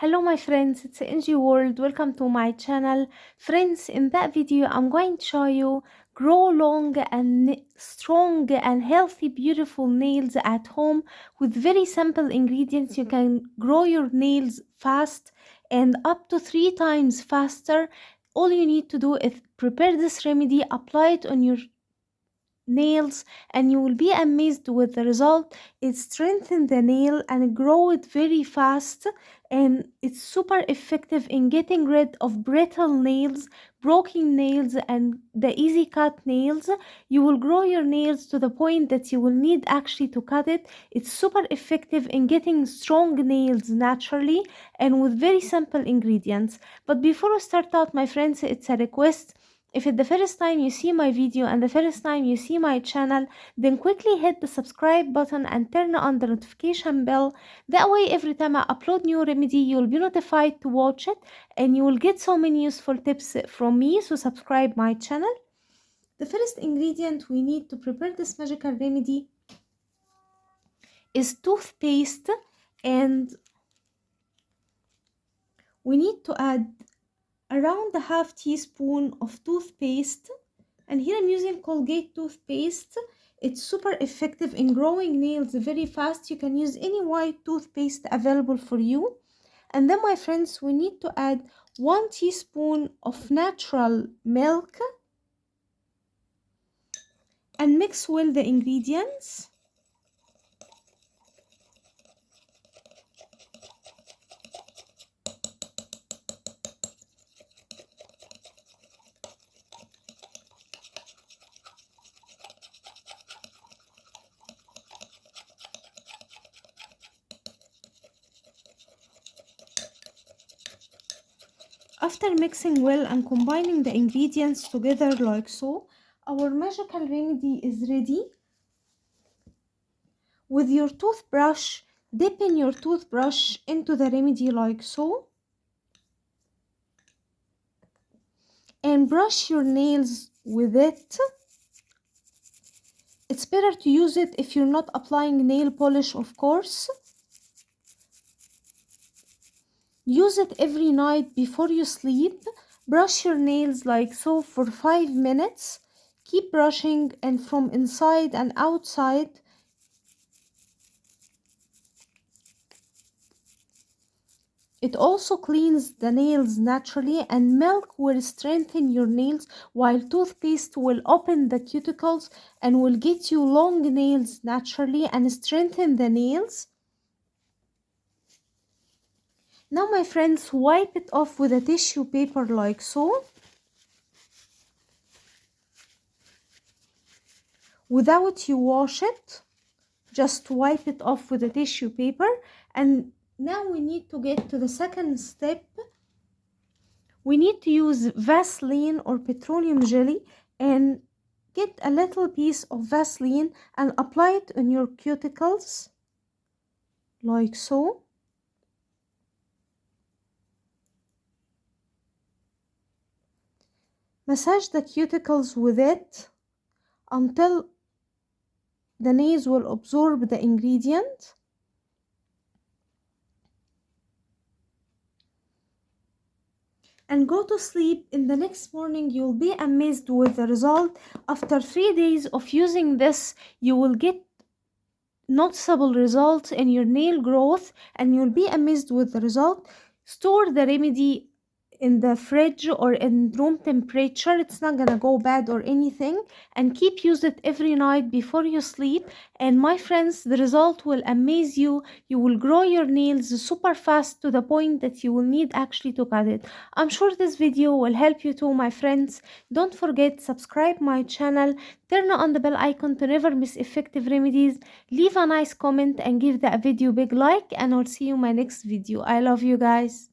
Hello my friends, it's NG World. Welcome to my channel. Friends, in that video I'm going to show you grow long and strong and healthy beautiful nails at home with very simple ingredients. You can grow your nails fast and up to 3 times faster. All you need to do is prepare this remedy, apply it on your nails, and you will be amazed with the result. It strengthens the nail and grow it very fast, and it's super effective in getting rid of brittle nails, broken nails, and the easy cut nails. You will grow your nails to the point that you will need actually to cut it. It's super effective in getting strong nails naturally and with very simple ingredients. But before we start out, my friends, it's a request. If it's the first time you see my video and the first time you see my channel, then quickly hit the subscribe button and turn on the notification bell. That way every time I upload new remedy, you'll be notified to watch it and you will get so many useful tips from me. So subscribe my channel. The first ingredient we need to prepare this magical remedy is toothpaste, and we need to add around a half teaspoon of toothpaste, and here I'm using Colgate toothpaste. It's super effective in growing nails very fast. You can use any white toothpaste available for you. And then my friends, we need to add 1 teaspoon of natural milk and mix well the ingredients. After mixing well and combining the ingredients together like so, our magical remedy is ready. With your toothbrush, dip in your toothbrush into the remedy like so, and brush your nails with it. It's better to use it if you're not applying nail polish, of course. Use it every night before you sleep. Brush your nails like so for 5 minutes. Keep brushing, and from inside and outside. It also cleans the nails naturally, and milk will strengthen your nails while toothpaste will open the cuticles and will get you long nails naturally and strengthen the nails. Now my friends, wipe it off with a tissue paper like so, without you wash it. Just wipe it off with a tissue paper. And now we need to get to the second step. We need to use Vaseline or petroleum jelly, and get a little piece of Vaseline and apply it on your cuticles like so. Massage the cuticles with it until the nails will absorb the ingredient. And go to sleep. In the next morning, you'll be amazed with the result. After 3 days of using this, you will get noticeable results in your nail growth, and you'll be amazed with the result. Store the remedy in the fridge or in room temperature. It's not gonna go bad or anything, and keep use it every night before you sleep. And my friends, the result will amaze you. You will grow your nails super fast to the point that you will need actually to cut it. I'm sure this video will help you too, my friends. Don't forget, subscribe my channel, turn on the bell icon to never miss effective remedies, leave a nice comment and give the video a big like, and I'll see you in my next video. I love you guys.